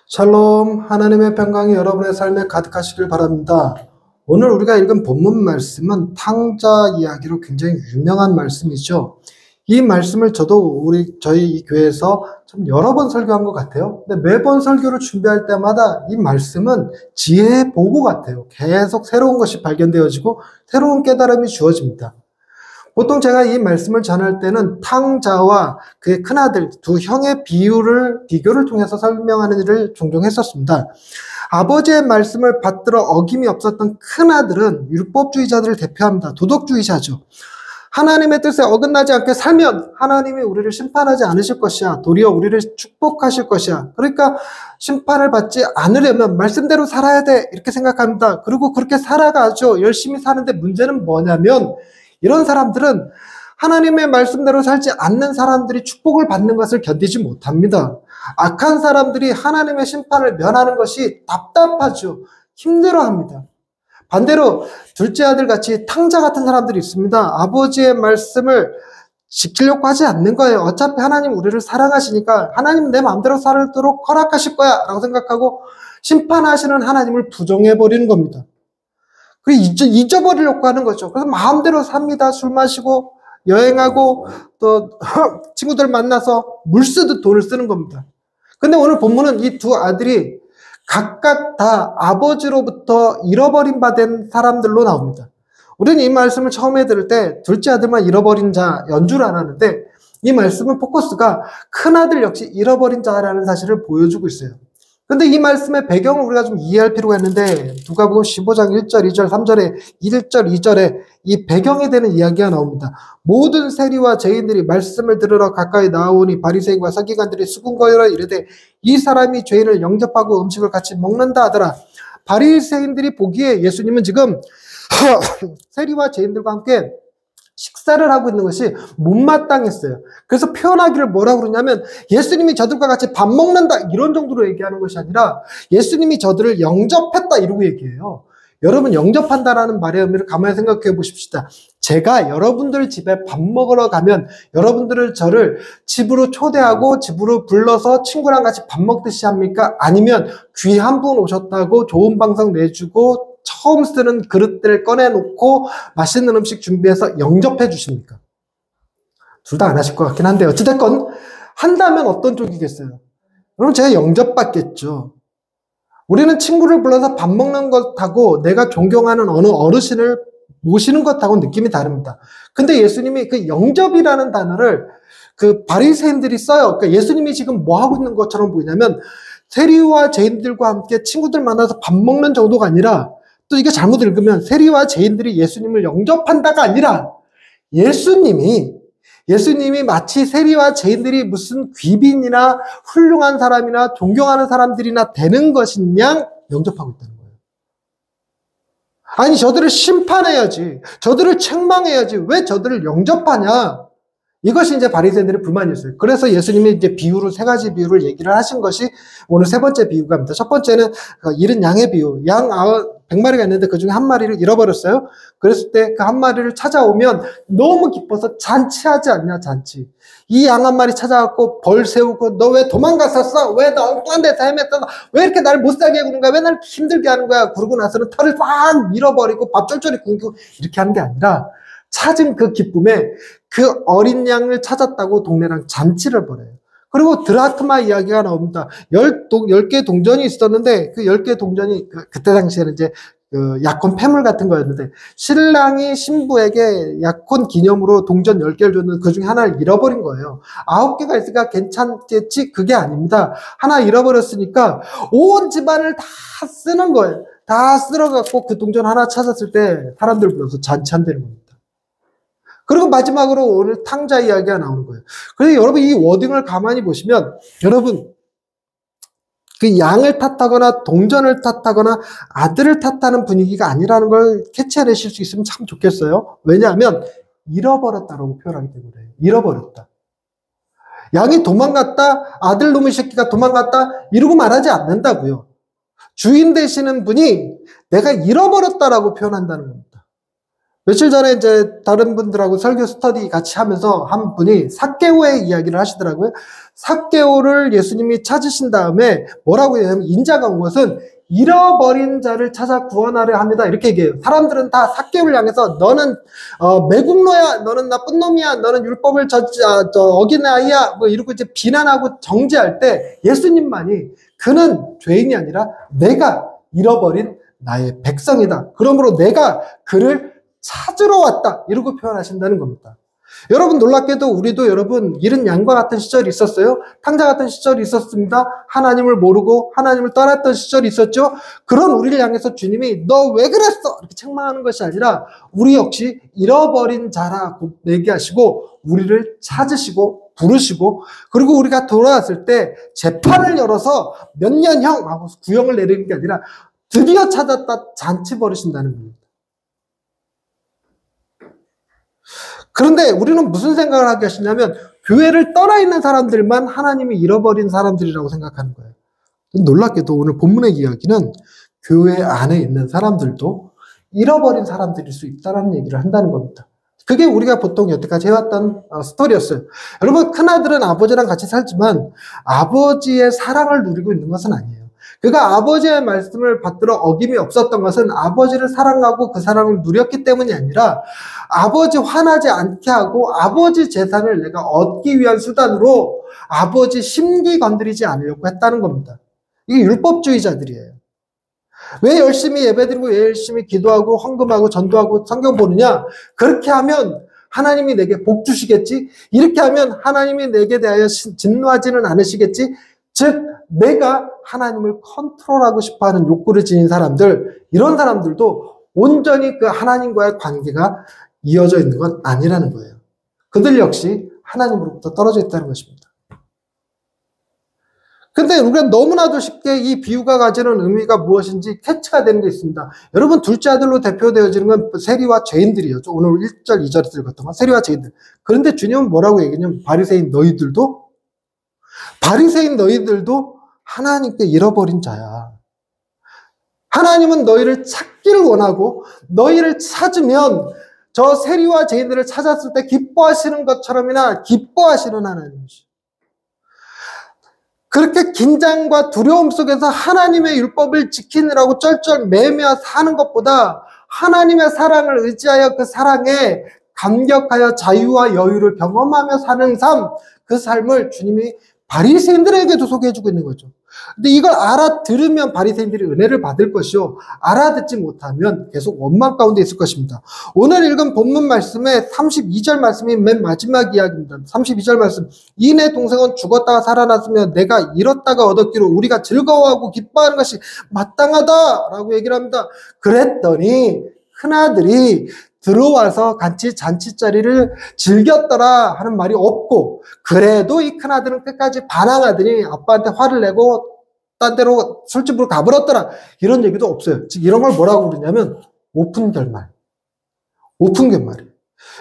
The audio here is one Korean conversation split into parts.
샬롬, 하나님의 평강이 여러분의 삶에 가득하시길 바랍니다. 오늘 우리가 읽은 본문 말씀은 탕자 이야기로 굉장히 유명한 말씀이죠. 이 말씀을 저희 이 교회에서 좀 여러 번 설교한 것 같아요. 근데 매번 설교를 준비할 때마다 이 말씀은 지혜의 보고 같아요. 계속 새로운 것이 발견되어지고 새로운 깨달음이 주어집니다. 보통 제가 이 말씀을 전할 때는 탕자와 그의 큰아들 두 형의 비교를 통해서 설명하는 일을 종종 했었습니다. 아버지의 말씀을 받들어 어김이 없었던 큰아들은 율법주의자들을 대표합니다. 도덕주의자죠. 하나님의 뜻에 어긋나지 않게 살면 하나님이 우리를 심판하지 않으실 것이야. 도리어 우리를 축복하실 것이야. 그러니까 심판을 받지 않으려면 말씀대로 살아야 돼. 이렇게 생각합니다. 그리고 그렇게 살아가죠. 열심히 사는데 문제는 뭐냐면 이런 사람들은 하나님의 말씀대로 살지 않는 사람들이 축복을 받는 것을 견디지 못합니다. 악한 사람들이 하나님의 심판을 면하는 것이 답답하죠. 힘들어합니다. 반대로 둘째 아들 같이 탕자 같은 사람들이 있습니다. 아버지의 말씀을 지키려고 하지 않는 거예요. 어차피 하나님 우리를 사랑하시니까 하나님은 내 마음대로 살도록 허락하실 거야 라고 생각하고 심판하시는 하나님을 부정해버리는 겁니다. 그리고 잊어버리려고 하는 거죠. 그래서 마음대로 삽니다. 술 마시고 여행하고 또 친구들 만나서 물 쓰듯 돈을 쓰는 겁니다. 근데 오늘 본문은 이 두 아들이 각각 다 아버지로부터 잃어버린 바 된 사람들로 나옵니다. 우리는 이 말씀을 처음에 들을 때 둘째 아들만 잃어버린 자연 줄 알았는데 이 말씀은 포커스가 큰아들 역시 잃어버린 자라는 사실을 보여주고 있어요. 근데 이 말씀의 배경을 우리가 좀 이해할 필요가 있는데 누가복음 15장 1절, 2절, 3절에 1절, 2절에 이 배경에 대한 이야기가 나옵니다. 모든 세리와 죄인들이 말씀을 들으러 가까이 나오니 바리새인과 서기관들이 수군거리러 이르되 이 사람이 죄인을 영접하고 음식을 같이 먹는다 하더라. 바리새인들이 보기에 예수님은 지금 세리와 죄인들과 함께 식사를 하고 있는 것이 못마땅했어요. 그래서 표현하기를 뭐라고 그러냐면 예수님이 저들과 같이 밥 먹는다 이런 정도로 얘기하는 것이 아니라 예수님이 저들을 영접했다 이러고 얘기해요. 여러분 영접한다라는 말의 의미를 가만히 생각해 보십시다. 제가 여러분들 집에 밥 먹으러 가면 여러분들을 저를 집으로 초대하고 집으로 불러서 친구랑 같이 밥 먹듯이 합니까? 아니면 귀한 분 오셨다고 좋은 방송 내주고 처음 쓰는 그릇들을 꺼내놓고 맛있는 음식 준비해서 영접해 주십니까? 둘 다 안 하실 것 같긴 한데 어찌됐건 한다면 어떤 쪽이겠어요? 그럼 제가 영접받겠죠. 우리는 친구를 불러서 밥 먹는 것하고 내가 존경하는 어느 어르신을 모시는 것하고 느낌이 다릅니다. 근데 예수님이 그 영접이라는 단어를 그 바리새인들이 써요. 그러니까 예수님이 지금 뭐 하고 있는 것처럼 보이냐면 세리와 죄인들과 함께 친구들 만나서 밥 먹는 정도가 아니라 또 이게 잘못 읽으면 세리와 죄인들이 예수님을 영접한다가 아니라 예수님이 마치 세리와 죄인들이 무슨 귀빈이나 훌륭한 사람이나 존경하는 사람들이나 되는 것인 양 영접하고 있다는 거예요. 아니 저들을 심판해야지, 저들을 책망해야지 왜 저들을 영접하냐? 이것이 이제 바리새인들의 불만이었어요. 그래서 예수님이 이제 세 가지 비유를 얘기를 하신 것이 오늘 세 번째 비유가입니다. 첫 번째는 잃은 양의 비유. 양 100마리가 있는데 그 중에 한 마리를 잃어버렸어요. 그랬을 때 그 한 마리를 찾아오면 너무 기뻐서 잔치하지 않냐, 잔치. 이 양 한 마리 찾아갖고 벌 세우고 너 왜 도망갔었어? 왜 너 엉뚱한 데서 헤맸어? 왜 이렇게 나를 못 살게 구는 거야? 왜 나를 힘들게 하는 거야? 그러고 나서는 털을 꽉 밀어버리고 밥 쫄쫄이 굶고 이렇게 하는 게 아니라 찾은 그 기쁨에 그 어린 양을 찾았다고 동네랑 잔치를 벌여요. 그리고 드라크마 이야기가 나옵니다. 10개 동전이 있었는데 그 10개 동전이 그때 당시에는 이제 그 약혼 패물 같은 거였는데 신랑이 신부에게 약혼 기념으로 동전 10개를 줬는데 그 중에 하나를 잃어버린 거예요. 9개가 있으니까 괜찮겠지? 그게 아닙니다. 하나 잃어버렸으니까 온 집안을 다 쓰는 거예요. 다 쓸어갖고 그 동전 하나 찾았을 때 사람들 불러서 잔치한다는 겁니다. 그리고 마지막으로 오늘 탕자 이야기가 나오는 거예요. 그래서 여러분 이 워딩을 가만히 보시면 여러분 그 양을 탓하거나 동전을 탓하거나 아들을 탓하는 분위기가 아니라는 걸 캐치해내실 수 있으면 참 좋겠어요. 왜냐하면 잃어버렸다라고 표현하기 때문에 잃어버렸다. 양이 도망갔다, 아들 놈의 새끼가 도망갔다 이러고 말하지 않는다고요. 주인 되시는 분이 내가 잃어버렸다라고 표현한다는 겁니다. 며칠 전에 이제 다른 분들하고 설교 스터디 같이 하면서 한 분이 삭개오의 이야기를 하시더라고요. 삭개오를 예수님이 찾으신 다음에 뭐라고 해요? 인자가 온 것은 잃어버린 자를 찾아 구원하려 합니다. 이렇게 얘기해요. 사람들은 다 삭개오를 향해서 너는 매국노야, 너는 나쁜 놈이야, 너는 율법을 어긴 아이야, 뭐 이러고 이제 비난하고 정죄할 때 예수님만이 그는 죄인이 아니라 내가 잃어버린 나의 백성이다. 그러므로 내가 그를 찾으러 왔다. 이러고 표현하신다는 겁니다. 여러분 놀랍게도 우리도 여러분 이런 양과 같은 시절이 있었어요. 탕자 같은 시절이 있었습니다. 하나님을 모르고 하나님을 떠났던 시절이 있었죠. 그런 우리를 향해서 주님이 너 왜 그랬어? 이렇게 책망하는 것이 아니라 우리 역시 잃어버린 자라고 얘기하시고 우리를 찾으시고 부르시고 그리고 우리가 돌아왔을 때 재판을 열어서 몇 년형 하고 구형을 내리는 게 아니라 드디어 찾았다 잔치 벌이신다는 겁니다. 그런데 우리는 무슨 생각을 하게 하시냐면 교회를 떠나 있는 사람들만 하나님이 잃어버린 사람들이라고 생각하는 거예요. 놀랍게도 오늘 본문의 이야기는 교회 안에 있는 사람들도 잃어버린 사람들일 수 있다는 얘기를 한다는 겁니다. 그게 우리가 보통 여태까지 해왔던 스토리였어요. 여러분 큰아들은 아버지랑 같이 살지만 아버지의 사랑을 누리고 있는 것은 아니에요. 그가 아버지의 말씀을 받들어 어김이 없었던 것은 아버지를 사랑하고 그 사랑을 누렸기 때문이 아니라 아버지 화나지 않게 하고 아버지 재산을 내가 얻기 위한 수단으로 아버지 심기 건드리지 않으려고 했다는 겁니다. 이게 율법주의자들이에요. 왜 열심히 예배드리고 왜 열심히 기도하고 헌금하고 전도하고 성경 보느냐? 그렇게 하면 하나님이 내게 복 주시겠지? 이렇게 하면 하나님이 내게 대하여 진노하지는 않으시겠지? 즉 내가 하나님을 컨트롤하고 싶어하는 욕구를 지닌 사람들, 이런 사람들도 온전히 그 하나님과의 관계가 이어져 있는 건 아니라는 거예요. 그들 역시 하나님으로부터 떨어져 있다는 것입니다. 근데 우리가 너무나도 쉽게 이 비유가 가지는 의미가 무엇인지 캐치가 되는 게 있습니다. 여러분 둘째 아들로 대표되어지는 건 세리와 죄인들이에요. 오늘 1절, 2절에 읽었던 건 세리와 죄인들. 그런데 주님은 뭐라고 얘기하냐면 바리새인 너희들도 하나님께 잃어버린 자야. 하나님은 너희를 찾기를 원하고 너희를 찾으면 저 세리와 죄인들을 찾았을 때 기뻐하시는 것처럼이나 기뻐하시는 하나님이시죠. 그렇게 긴장과 두려움 속에서 하나님의 율법을 지키느라고 쩔쩔 매며 사는 것보다 하나님의 사랑을 의지하여 그 사랑에 감격하여 자유와 여유를 경험하며 사는 삶, 그 삶을 주님이 바리새인들에게도 소개해주고 있는 거죠. 근데 이걸 알아들으면 바리새인들이 은혜를 받을 것이요, 알아듣지 못하면 계속 원망 가운데 있을 것입니다. 오늘 읽은 본문 말씀의 32절 말씀이 맨 마지막 이야기입니다. 32절 말씀, 이내 동생은 죽었다가 살아났으며 내가 잃었다가 얻었기로 우리가 즐거워하고 기뻐하는 것이 마땅하다라고 얘기를 합니다. 그랬더니 큰아들이 들어와서 같이 잔치자리를 즐겼더라 하는 말이 없고, 그래도 이 큰아들은 끝까지 반항하더니 아빠한테 화를 내고 딴 데로 술집으로 가버렸더라, 이런 얘기도 없어요. 즉 이런 걸 뭐라고 부르냐면 오픈 결말.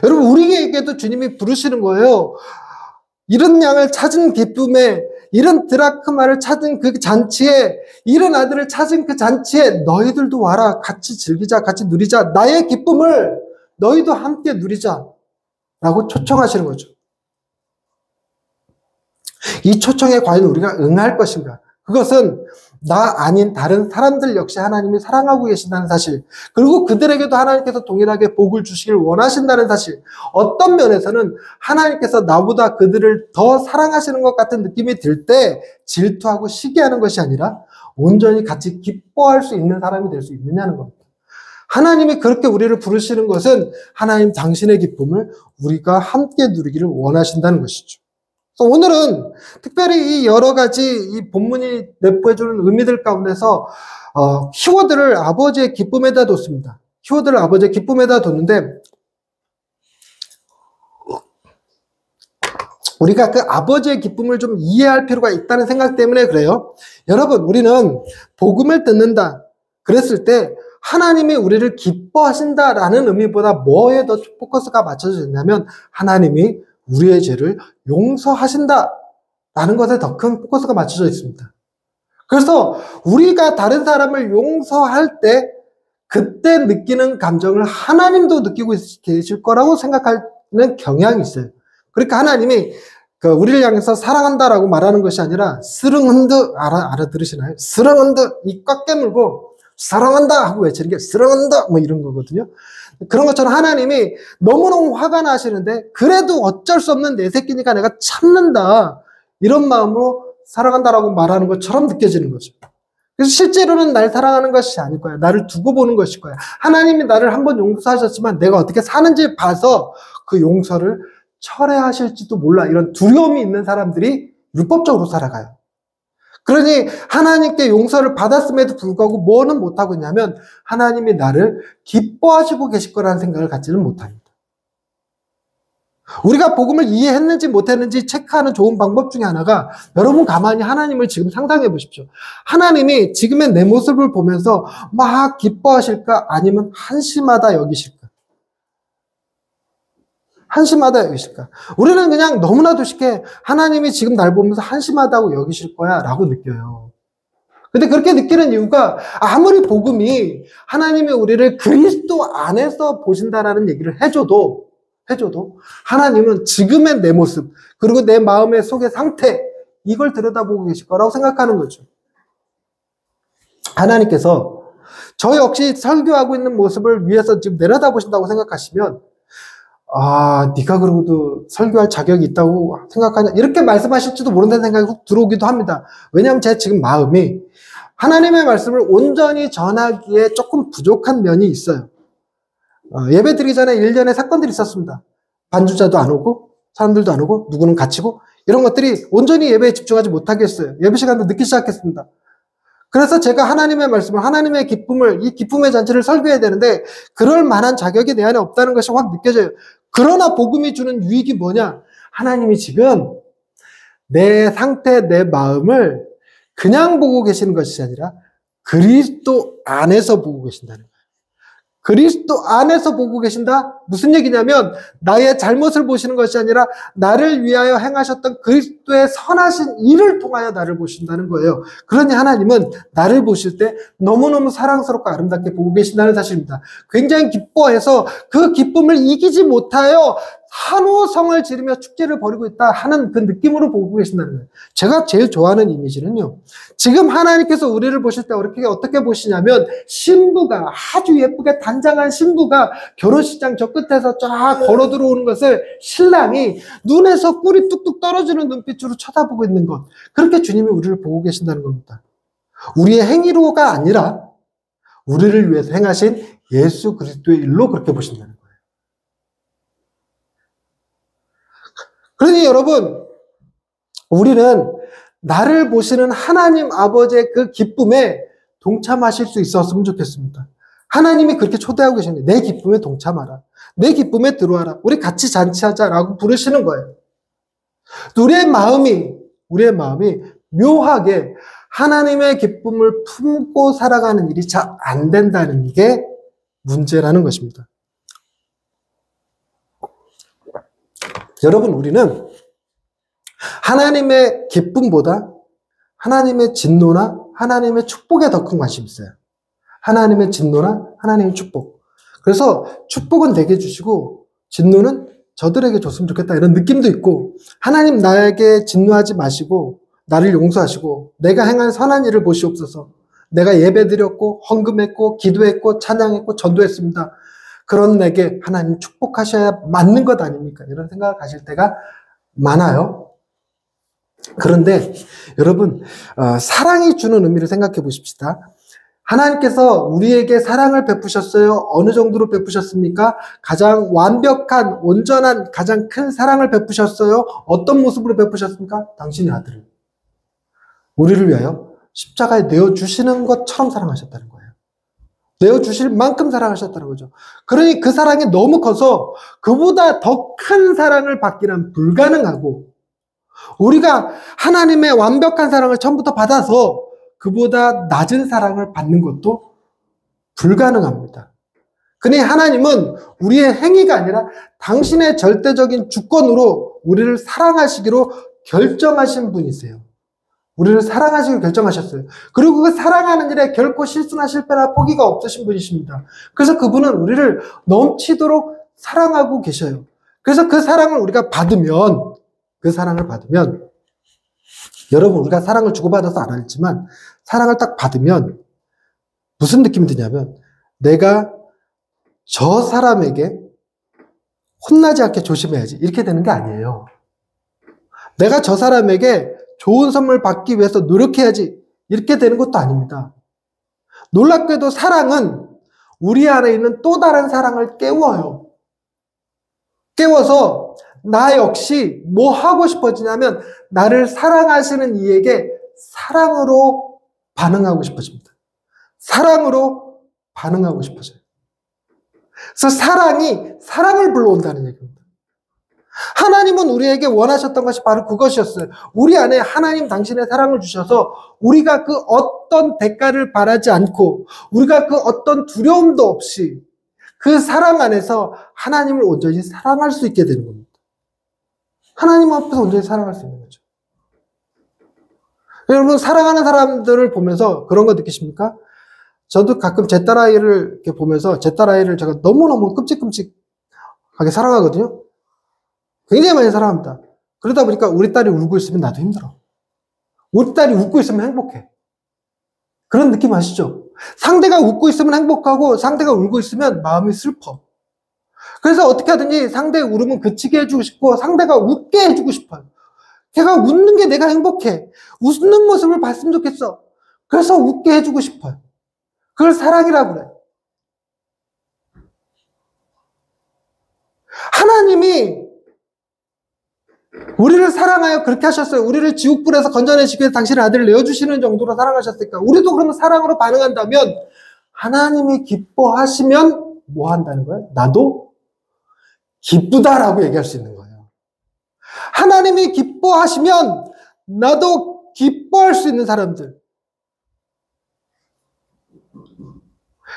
여러분 우리에게도 주님이 부르시는 거예요. 이런 양을 찾은 기쁨에, 이런 드라크마를 찾은 그 잔치에, 이런 아들을 찾은 그 잔치에 너희들도 와라. 같이 즐기자, 같이 누리자. 나의 기쁨을 너희도 함께 누리자 라고 초청하시는 거죠. 이 초청에 과연 우리가 응할 것인가? 그것은 나 아닌 다른 사람들 역시 하나님이 사랑하고 계신다는 사실, 그리고 그들에게도 하나님께서 동일하게 복을 주시길 원하신다는 사실, 어떤 면에서는 하나님께서 나보다 그들을 더 사랑하시는 것 같은 느낌이 들 때 질투하고 시기하는 것이 아니라 온전히 같이 기뻐할 수 있는 사람이 될 수 있느냐는 겁니다. 하나님이 그렇게 우리를 부르시는 것은 하나님 당신의 기쁨을 우리가 함께 누리기를 원하신다는 것이죠. 그래서 오늘은 특별히 이 여러 가지 이 본문이 내포해주는 의미들 가운데서 키워드를 아버지의 기쁨에다 뒀습니다. 키워드를 아버지의 기쁨에다 뒀는데, 우리가 그 아버지의 기쁨을 좀 이해할 필요가 있다는 생각 때문에 그래요. 여러분, 우리는 복음을 듣는다 그랬을 때 하나님이 우리를 기뻐하신다라는 의미보다 뭐에 더 포커스가 맞춰져 있냐면 하나님이 우리의 죄를 용서하신다라는 것에 더 큰 포커스가 맞춰져 있습니다. 그래서 우리가 다른 사람을 용서할 때 그때 느끼는 감정을 하나님도 느끼고 계실 거라고 생각하는 경향이 있어요. 그러니까 하나님이 우리를 향해서 사랑한다라고 말하는 것이 아니라 스릉흔드 알아들으시나요? 스릉흔드 입 꽉 깨물고 사랑한다 하고 외치는 게 스릉흔드 뭐 이런 거거든요. 그런 것처럼 하나님이 너무너무 화가 나시는데 그래도 어쩔 수 없는 내 새끼니까 내가 참는다 이런 마음으로 사랑한다라고 말하는 것처럼 느껴지는 거죠. 그래서 실제로는 날 사랑하는 것이 아닐 거야. 나를 두고 보는 것일 거야. 하나님이 나를 한번 용서하셨지만 내가 어떻게 사는지 봐서 그 용서를 철회하실지도 몰라. 이런 두려움이 있는 사람들이 율법적으로 살아가요. 그러니 하나님께 용서를 받았음에도 불구하고 뭐는 못하고 있냐면 하나님이 나를 기뻐하시고 계실 거라는 생각을 갖지는 못합니다. 우리가 복음을 이해했는지 못했는지 체크하는 좋은 방법 중에 하나가 여러분 가만히 하나님을 지금 상상해 보십시오. 하나님이 지금의 내 모습을 보면서 막 기뻐하실까 아니면 한심하다 여기실까? 한심하다 여기실까? 우리는 그냥 너무나도 쉽게 하나님이 지금 날 보면서 한심하다고 여기실 거야 라고 느껴요. 근데 그렇게 느끼는 이유가 아무리 복음이 하나님이 우리를 그리스도 안에서 보신다라는 얘기를 해줘도 하나님은 지금의 내 모습 그리고 내 마음의 속의 상태 이걸 들여다보고 계실 거라고 생각하는 거죠. 하나님께서 저 역시 설교하고 있는 모습을 위해서 지금 내려다보신다고 생각하시면 네가 그러고도 설교할 자격이 있다고 생각하냐 이렇게 말씀하실지도 모른다는 생각이 훅 들어오기도 합니다. 왜냐하면 제 지금 마음이 하나님의 말씀을 온전히 전하기에 조금 부족한 면이 있어요. 예배 드리기 전에 일련의 사건들이 있었습니다. 반주자도 안 오고 사람들도 안 오고 누구는 갇히고 이런 것들이 온전히 예배에 집중하지 못하게 했어요. 예배 시간도 늦기 시작했습니다. 그래서 제가 하나님의 말씀을 하나님의 기쁨을 이 기쁨의 잔치를 설교해야 되는데 그럴 만한 자격이 내 안에 없다는 것이 확 느껴져요. 그러나 복음이 주는 유익이 뭐냐? 하나님이 지금 내 상태 내 마음을 그냥 보고 계시는 것이 아니라 그리스도 안에서 보고 계신다는 거예요. 그리스도 안에서 보고 계신다? 무슨 얘기냐면 나의 잘못을 보시는 것이 아니라 나를 위하여 행하셨던 그리스도의 선하신 일을 통하여 나를 보신다는 거예요. 그러니 하나님은 나를 보실 때 너무너무 사랑스럽고 아름답게 보고 계신다는 사실입니다. 굉장히 기뻐해서 그 기쁨을 이기지 못하여 한호성을 지르며 축제를 벌이고 있다 하는 그 느낌으로 보고 계신다는 거예요. 제가 제일 좋아하는 이미지는요. 지금 하나님께서 우리를 보실 때 어떻게 보시냐면 신부가 아주 예쁘게 단장한 신부가 결혼식장 저 끝에서 쫙 걸어 들어오는 것을 신랑이 눈에서 꿀이 뚝뚝 떨어지는 눈빛으로 쳐다보고 있는 것. 그렇게 주님이 우리를 보고 계신다는 겁니다. 우리의 행위로가 아니라 우리를 위해서 행하신 예수 그리스도의 일로 그렇게 보신다는 거예요. 그러니 여러분, 우리는 나를 보시는 하나님 아버지의 그 기쁨에 동참하실 수 있었으면 좋겠습니다. 하나님이 그렇게 초대하고 계십니다. 내 기쁨에 동참하라. 내 기쁨에 들어와라. 우리 같이 잔치하자라고 부르시는 거예요. 우리의 마음이 묘하게 하나님의 기쁨을 품고 살아가는 일이 잘 안 된다는 게 문제라는 것입니다. 여러분, 우리는 하나님의 기쁨보다 하나님의 진노나 하나님의 축복에 더 큰 관심이 있어요. 하나님의 진노나 하나님의 축복. 그래서 축복은 내게 주시고 진노는 저들에게 줬으면 좋겠다 이런 느낌도 있고 하나님 나에게 진노하지 마시고 나를 용서하시고 내가 행한 선한 일을 보시옵소서. 내가 예배드렸고 헌금했고 기도했고 찬양했고 전도했습니다. 그런 내게 하나님 축복하셔야 맞는 것 아닙니까? 이런 생각을 가질 때가 많아요. 그런데 여러분 사랑이 주는 의미를 생각해 보십시다. 하나님께서 우리에게 사랑을 베푸셨어요. 어느 정도로 베푸셨습니까? 가장 완벽한 온전한 가장 큰 사랑을 베푸셨어요. 어떤 모습으로 베푸셨습니까? 당신의 아들을 우리를 위하여 십자가에 내어주시는 것처럼 사랑하셨다는 거예요. 내어주실 만큼 사랑하셨다는 거죠. 그러니 그 사랑이 너무 커서 그보다 더 큰 사랑을 받기는 불가능하고 우리가 하나님의 완벽한 사랑을 처음부터 받아서 그보다 낮은 사랑을 받는 것도 불가능합니다. 그러니 하나님은 우리의 행위가 아니라 당신의 절대적인 주권으로 우리를 사랑하시기로 결정하신 분이세요. 우리를 사랑하시기로 결정하셨어요. 그리고 그 사랑하는 일에 결코 실수나 실패나 포기가 없으신 분이십니다. 그래서 그분은 우리를 넘치도록 사랑하고 계셔요. 그래서 그 사랑을 우리가 받으면 그 사랑을 받으면, 여러분, 우리가 사랑을 주고받아서 안 알지만, 사랑을 딱 받으면, 무슨 느낌이 드냐면, 내가 저 사람에게 혼나지 않게 조심해야지. 이렇게 되는 게 아니에요. 내가 저 사람에게 좋은 선물 받기 위해서 노력해야지. 이렇게 되는 것도 아닙니다. 놀랍게도 사랑은 우리 안에 있는 또 다른 사랑을 깨워요. 깨워서 나 역시 뭐 하고 싶어지냐면 나를 사랑하시는 이에게 사랑으로 반응하고 싶어집니다. 사랑으로 반응하고 싶어져요. 그래서 사랑이 사랑을 불러온다는 얘기입니다. 하나님은 우리에게 원하셨던 것이 바로 그것이었어요. 우리 안에 하나님 당신의 사랑을 주셔서 우리가 그 어떤 대가를 바라지 않고 우리가 그 어떤 두려움도 없이 그 사랑 안에서 하나님을 온전히 사랑할 수 있게 되는 겁니다. 하나님 앞에서 온전히 사랑할 수 있는 거죠. 여러분, 사랑하는 사람들을 보면서 그런 거 느끼십니까? 저도 가끔 제 딸아이를 이렇게 보면서 제 딸아이를 제가 너무너무 끔찍끔찍하게 사랑하거든요. 굉장히 많이 사랑합니다. 그러다 보니까 우리 딸이 울고 있으면 나도 힘들어. 우리 딸이 웃고 있으면 행복해. 그런 느낌 아시죠? 상대가 웃고 있으면 행복하고 상대가 울고 있으면 마음이 슬퍼. 그래서 어떻게 하든지 상대의 울음은 그치게 해주고 싶고 상대가 웃게 해주고 싶어요. 걔가 웃는 게 내가 행복해. 웃는 모습을 봤으면 좋겠어. 그래서 웃게 해주고 싶어요. 그걸 사랑이라고 그래. 하나님이 우리를 사랑하여 그렇게 하셨어요. 우리를 지옥불에서 건져내시기 위해 당신의 아들을 내어주시는 정도로 사랑하셨으니까 우리도 그러면 사랑으로 반응한다면 하나님이 기뻐하시면 뭐 한다는 거예요? 나도 기쁘다라고 얘기할 수 있는 거예요. 하나님이 기뻐하시면 나도 기뻐할 수 있는 사람들.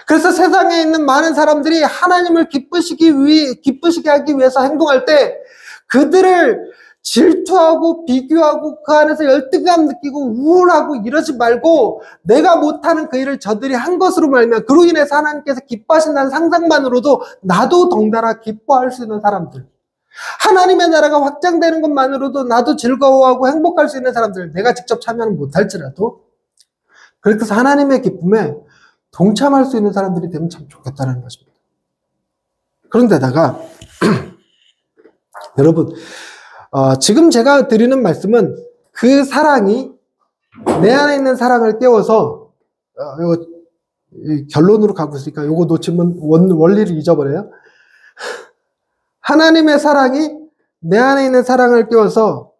그래서 세상에 있는 많은 사람들이 하나님을 기쁘시게 하기 위해서 행동할 때 그들을 질투하고 비교하고 그 안에서 열등감 느끼고 우울하고 이러지 말고 내가 못하는 그 일을 저들이 한 것으로 말미암아 그로 인해서 하나님께서 기뻐하신다는 상상만으로도 나도 덩달아 기뻐할 수 있는 사람들, 하나님의 나라가 확장되는 것만으로도 나도 즐거워하고 행복할 수 있는 사람들, 내가 직접 참여는 못할지라도 그렇게 해서 하나님의 기쁨에 동참할 수 있는 사람들이 되면 참 좋겠다는 것입니다. 그런데다가 여러분, 지금 제가 드리는 말씀은 그 사랑이 내 안에 있는 사랑을 깨워서 이거 결론으로 가고 있으니까 이거 놓치면 원리를 잊어버려요. 하나님의 사랑이 내 안에 있는 사랑을 깨워서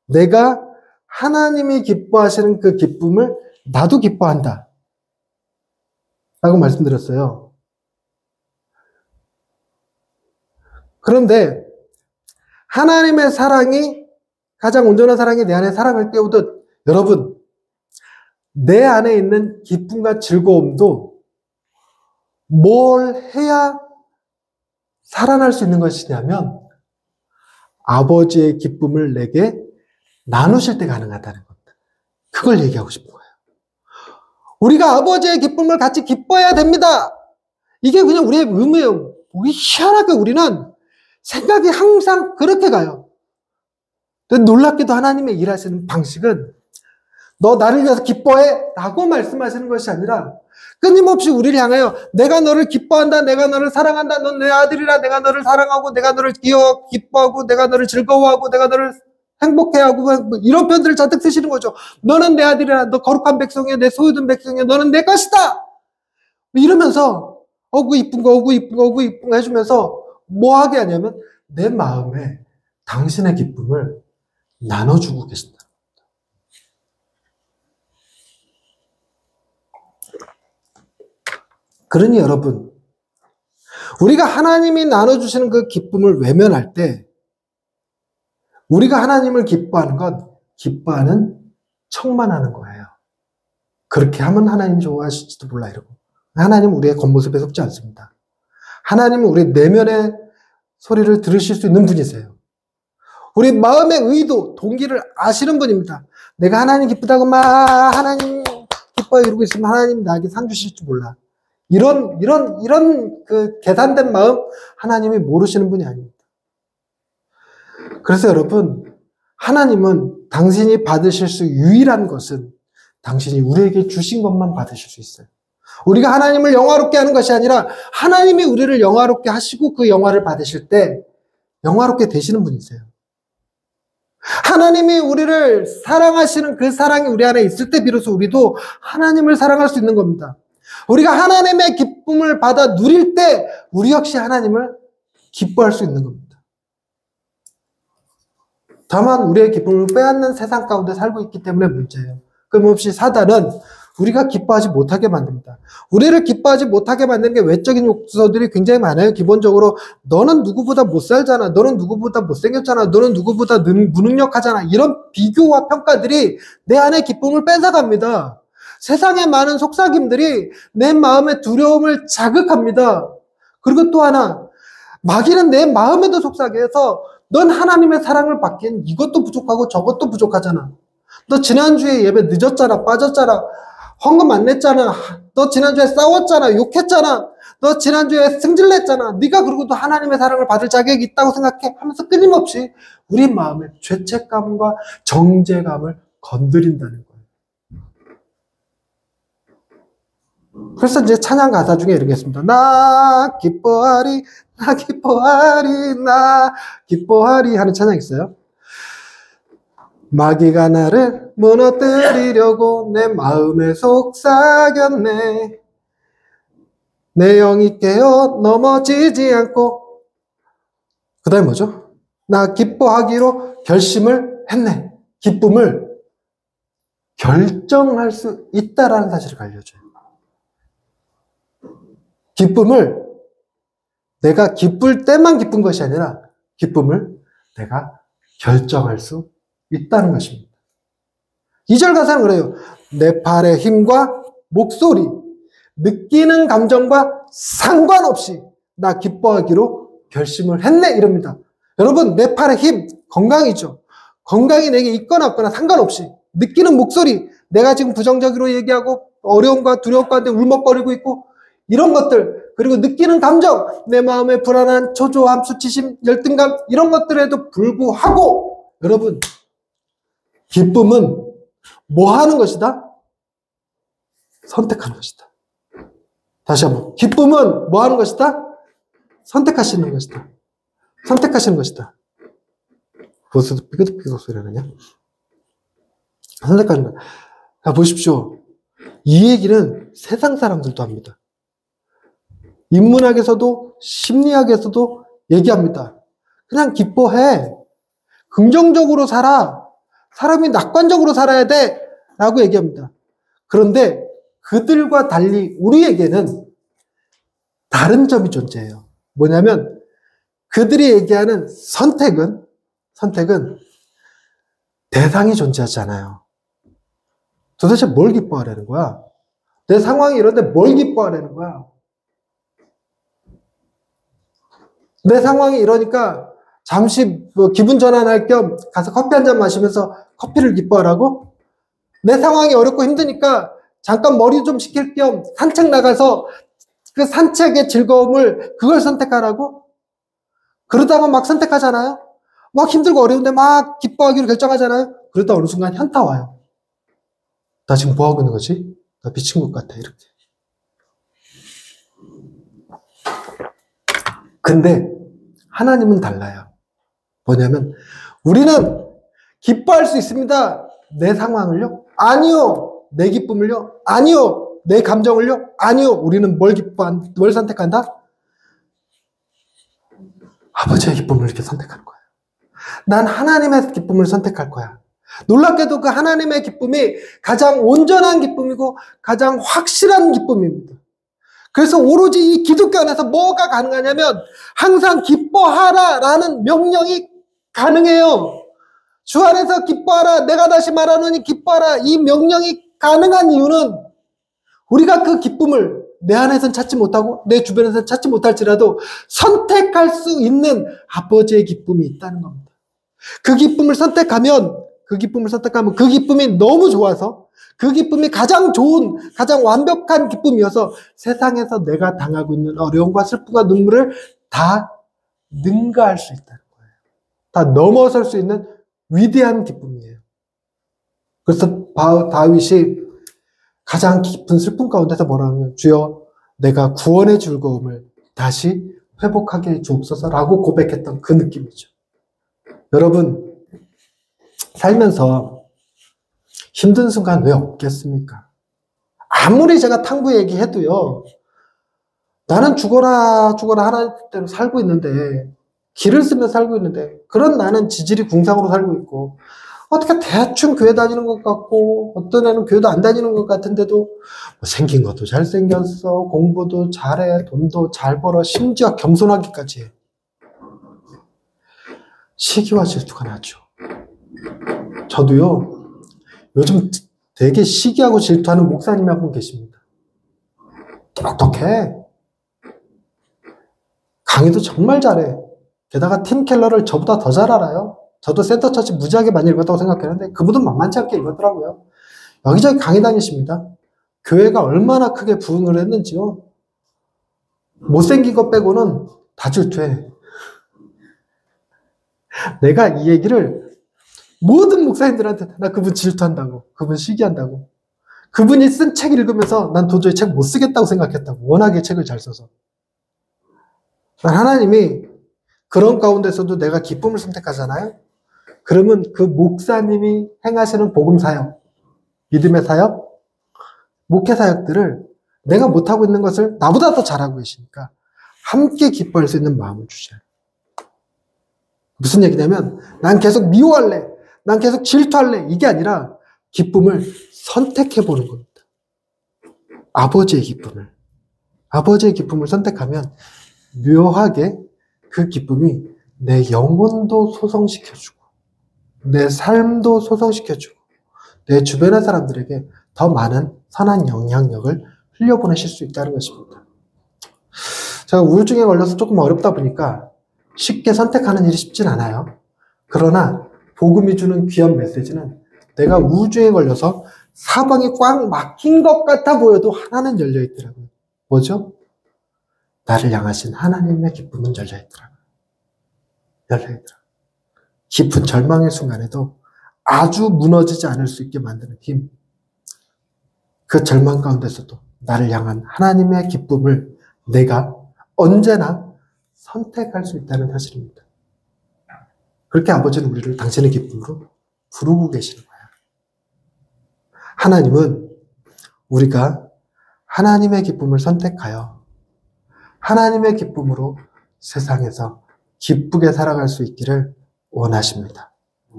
내가 하나님이 기뻐하시는 그 기쁨을 나도 기뻐한다 라고 말씀드렸어요. 그런데 하나님의 사랑이 가장 온전한 사랑이 내 안에 사랑을 깨우듯 여러분, 내 안에 있는 기쁨과 즐거움도 뭘 해야 살아날 수 있는 것이냐면 아버지의 기쁨을 내게 나누실 때 가능하다는 겁니다. 그걸 얘기하고 싶은 거예요. 우리가 아버지의 기쁨을 같이 기뻐해야 됩니다. 이게 그냥 우리의 의무예요. 희한하게 우리는 생각이 항상 그렇게 가요. 근데 놀랍게도 하나님의 일하시는 방식은 너 나를 위해서 기뻐해 라고 말씀하시는 것이 아니라 끊임없이 우리를 향하여 내가 너를 기뻐한다, 내가 너를 사랑한다, 넌 내 아들이라, 내가 너를 사랑하고 내가 너를 기뻐하고 내가 너를 즐거워하고 내가 너를 행복해하고 이런 표현들을 잔뜩 쓰시는 거죠. 너는 내 아들이라, 너 거룩한 백성이야, 내 소유된 백성이야, 너는 내 것이다 이러면서 어구 이쁜 거 어구 이쁜 거 어구 이쁜 거 해주면서 뭐 하게 하냐면 내 마음에 당신의 기쁨을 나눠주고 계신다. 그러니 여러분, 우리가 하나님이 나눠주시는 그 기쁨을 외면할 때 우리가 하나님을 기뻐하는 건 기뻐하는 척만 하는 거예요. 그렇게 하면 하나님 좋아하실지도 몰라 이러고. 하나님은 우리의 겉모습에 속지 않습니다. 하나님은 우리 내면의 소리를 들으실 수 있는 분이세요. 우리 마음의 의도, 동기를 아시는 분입니다. 내가 하나님 기쁘다고 막 하나님 기뻐요 이러고 있으면 하나님 나에게 상 주실지 몰라. 이런 그 계산된 마음 하나님이 모르시는 분이 아닙니다. 그래서 여러분, 하나님은 당신이 받으실 수 유일한 것은 당신이 우리에게 주신 것만 받으실 수 있어요. 우리가 하나님을 영화롭게 하는 것이 아니라 하나님이 우리를 영화롭게 하시고 그 영화를 받으실 때 영화롭게 되시는 분이세요. 하나님이 우리를 사랑하시는 그 사랑이 우리 안에 있을 때 비로소 우리도 하나님을 사랑할 수 있는 겁니다. 우리가 하나님의 기쁨을 받아 누릴 때 우리 역시 하나님을 기뻐할 수 있는 겁니다. 다만 우리의 기쁨을 빼앗는 세상 가운데 살고 있기 때문에 문제예요. 끊임없이 사단은 우리가 기뻐하지 못하게 만듭니다. 우리를 기뻐하지 못하게 만드는 게 외적인 요소들이 굉장히 많아요. 기본적으로 너는 누구보다 못 살잖아. 너는 누구보다 못생겼잖아. 너는 누구보다 무능력하잖아. 이런 비교와 평가들이 내 안에 기쁨을 뺏어갑니다. 세상의 많은 속삭임들이 내 마음의 두려움을 자극합니다. 그리고 또 하나, 마귀는 내 마음에도 속삭여서 넌 하나님의 사랑을 받기엔 이것도 부족하고 저것도 부족하잖아. 너 지난주에 예배 늦었잖아. 빠졌잖아. 헌금 안 냈잖아. 너 지난주에 싸웠잖아. 욕했잖아. 너 지난주에 승질냈잖아. 네가 그러고도 하나님의 사랑을 받을 자격이 있다고 생각해? 하면서 끊임없이 우리 마음의 죄책감과 정죄감을 건드린다는 거예요. 그래서 이제 찬양 가사 중에 이런 게 있습니다. 나 기뻐하리, 나 기뻐하리, 나 기뻐하리 하는 찬양이 있어요. 마귀가 나를 무너뜨리려고 내 마음에 속삭였네. 내 영이 깨어 넘어지지 않고, 그 다음에 뭐죠? 나 기뻐하기로 결심을 했네. 기쁨을 결정할 수 있다라는 사실을 알려줘요. 기쁨을 내가 기쁠 때만 기쁜 것이 아니라 기쁨을 내가 결정할 수 있다는 것입니다. 2절 가사는 그래요. 내 팔의 힘과 목소리, 느끼는 감정과 상관없이 나 기뻐하기로 결심을 했네 이럽니다. 여러분, 내 팔의 힘, 건강이죠. 건강이 내게 있거나 없거나 상관없이 느끼는 목소리, 내가 지금 부정적으로 얘기하고 어려움과 두려움 가운데 울먹거리고 있고 이런 것들, 그리고 느끼는 감정, 내 마음의 불안한 초조함, 수치심, 열등감 이런 것들에도 불구하고 여러분, 기쁨은 뭐 하는 것이다? 선택하는 것이다. 다시 한번. 기쁨은 뭐 하는 것이다? 선택하시는 것이다. 선택하시는 것이다. 벌써 삐그덕삐그덕 소리 하느냐? 선택하는 것. 자, 보십시오. 이 얘기는 세상 사람들도 합니다. 인문학에서도 심리학에서도 얘기합니다. 그냥 기뻐해. 긍정적으로 살아. 사람이 낙관적으로 살아야 돼. 라고 얘기합니다. 그런데 그들과 달리 우리에게는 다른 점이 존재해요. 뭐냐면 그들이 얘기하는 선택은 대상이 존재하지 않아요. 도대체 뭘 기뻐하려는 거야? 내 상황이 이런데 뭘 기뻐하려는 거야? 내 상황이 이러니까 잠시 기분 전환할 겸 가서 커피 한 잔 마시면서 커피를 기뻐하라고? 내 상황이 어렵고 힘드니까 잠깐 머리 좀 식힐 겸 산책 나가서 그 산책의 즐거움을 그걸 선택하라고? 그러다가 막 선택하잖아요? 막 힘들고 어려운데 막 기뻐하기로 결정하잖아요? 그러다 어느 순간 현타 와요. 나 지금 뭐 하고 있는 거지? 나 미친 것 같아, 이렇게. 근데 하나님은 달라요. 뭐냐면 우리는 기뻐할 수 있습니다. 내 상황을요? 아니요. 내 기쁨을요? 아니요. 내 감정을요? 아니요. 우리는 뭘 선택한다? 아버지의 기쁨을 이렇게 선택하는 거예요. 난 하나님의 기쁨을 선택할 거야. 놀랍게도 그 하나님의 기쁨이 가장 온전한 기쁨이고 가장 확실한 기쁨입니다. 그래서 오로지 이 기독교 안에서 뭐가 가능하냐면 항상 기뻐하라라는 명령이 가능해요. 주 안에서 기뻐하라. 내가 다시 말하노니 기뻐하라. 이 명령이 가능한 이유는 우리가 그 기쁨을 내 안에서는 찾지 못하고 내 주변에서는 찾지 못할지라도 선택할 수 있는 아버지의 기쁨이 있다는 겁니다. 그 기쁨을 선택하면 그 기쁨이 너무 좋아서 그 기쁨이 가장 좋은, 가장 완벽한 기쁨이어서 세상에서 내가 당하고 있는 어려움과 슬픔과 눈물을 다 능가할 수 있다는 거예요. 다 넘어설 수 있는 위대한 기쁨이에요. 그래서 다윗이 가장 깊은 슬픔 가운데서 뭐라 하면 주여 내가 구원의 즐거움을 다시 회복하게 해 주옵소서라고 고백했던 그 느낌이죠. 여러분 살면서 힘든 순간 왜 없겠습니까? 아무리 제가 탕부 얘기해도요. 나는 죽어라 하나님 뜻대로 살고 있는데 길을 쓰며 살고 있는데 그런 나는 지질이 궁상으로 살고 있고 어떻게 대충 교회 다니는 것 같고 어떤 애는 교회도 안 다니는 것 같은데도 뭐 생긴 것도 잘생겼어 공부도 잘해 돈도 잘 벌어 심지어 겸손하기까지 해. 시기와 질투가 나죠. 저도요 요즘 되게 시기하고 질투하는 목사님이 한 분 계십니다. 똑똑해. 강의도 정말 잘해. 게다가 팀 켈러를 저보다 더 잘 알아요. 저도 센터처치 무지하게 많이 읽었다고 생각했는데 그분은 만만치 않게 읽었더라고요. 여기저기 강의 다니십니다. 교회가 얼마나 크게 부흥을 했는지요. 못생긴 것 빼고는 다 질투해. 내가 이 얘기를 모든 목사님들한테 나 그분 질투한다고, 그분 시기한다고, 그분이 쓴 책 읽으면서 난 도저히 책 못 쓰겠다고 생각했다고. 워낙에 책을 잘 써서. 하나님이 그런 가운데서도 내가 기쁨을 선택하잖아요. 그러면 그 목사님이 행하시는 복음 사역, 믿음의 사역, 목회 사역들을 내가 못하고 있는 것을 나보다 더 잘하고 계시니까 함께 기뻐할 수 있는 마음을 주셔요. 무슨 얘기냐면 난 계속 미워할래, 난 계속 질투할래 이게 아니라 기쁨을 선택해보는 겁니다. 아버지의 기쁨을 선택하면 묘하게 그 기쁨이 내 영혼도 소성시켜주고 내 삶도 소성시켜주고 내 주변의 사람들에게 더 많은 선한 영향력을 흘려보내실 수 있다는 것입니다. 제가 우울증에 걸려서 조금 어렵다 보니까 쉽게 선택하는 일이 쉽진 않아요. 그러나 복음이 주는 귀한 메시지는 내가 우울증에 걸려서 사방이 꽉 막힌 것 같아 보여도 하나는 열려있더라고요. 뭐죠? 나를 향하신 하나님의 기쁨은 열려있더라고요. 깊은 절망의 순간에도 아주 무너지지 않을 수 있게 만드는 힘. 그 절망 가운데서도 나를 향한 하나님의 기쁨을 내가 언제나 선택할 수 있다는 사실입니다. 그렇게 아버지는 우리를 당신의 기쁨으로 부르고 계시는 거예요. 하나님은 우리가 하나님의 기쁨을 선택하여 하나님의 기쁨으로 세상에서 기쁘게 살아갈 수 있기를 원하십니다.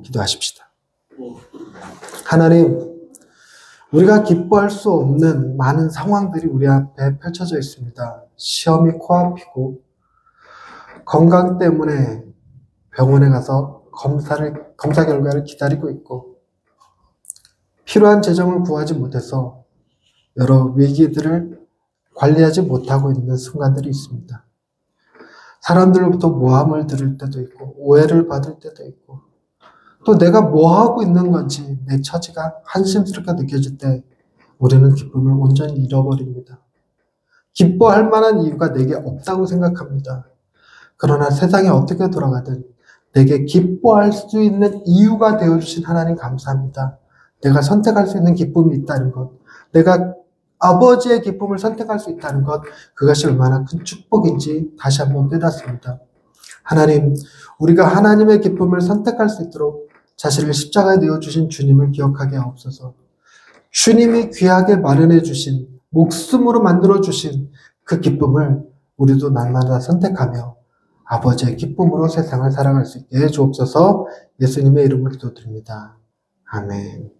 기도하십시다. 하나님, 우리가 기뻐할 수 없는 많은 상황들이 우리 앞에 펼쳐져 있습니다. 시험이 코앞이고 건강 때문에 병원에 가서 검사 결과를 기다리고 있고 필요한 재정을 구하지 못해서 여러 위기들을 관리하지 못하고 있는 순간들이 있습니다. 사람들로부터 모함을 들을 때도 있고 오해를 받을 때도 있고 또 내가 뭐 하고 있는 건지 내 처지가 한심스럽게 느껴질 때 우리는 기쁨을 온전히 잃어버립니다. 기뻐할 만한 이유가 내게 없다고 생각합니다. 그러나 세상이 어떻게 돌아가든 내게 기뻐할 수 있는 이유가 되어주신 하나님 감사합니다. 내가 선택할 수 있는 기쁨이 있다는 것, 내가 아버지의 기쁨을 선택할 수 있다는 것, 그것이 얼마나 큰 축복인지 다시 한번 깨닫습니다. 하나님, 우리가 하나님의 기쁨을 선택할 수 있도록 자신을 십자가에 내어주신 주님을 기억하게 하옵소서. 주님이 귀하게 마련해 주신, 목숨으로 만들어 주신 그 기쁨을 우리도 날마다 선택하며 아버지의 기쁨으로 세상을 살아갈 수 있게 해 주옵소서. 예수님의 이름으로 기도드립니다. 아멘.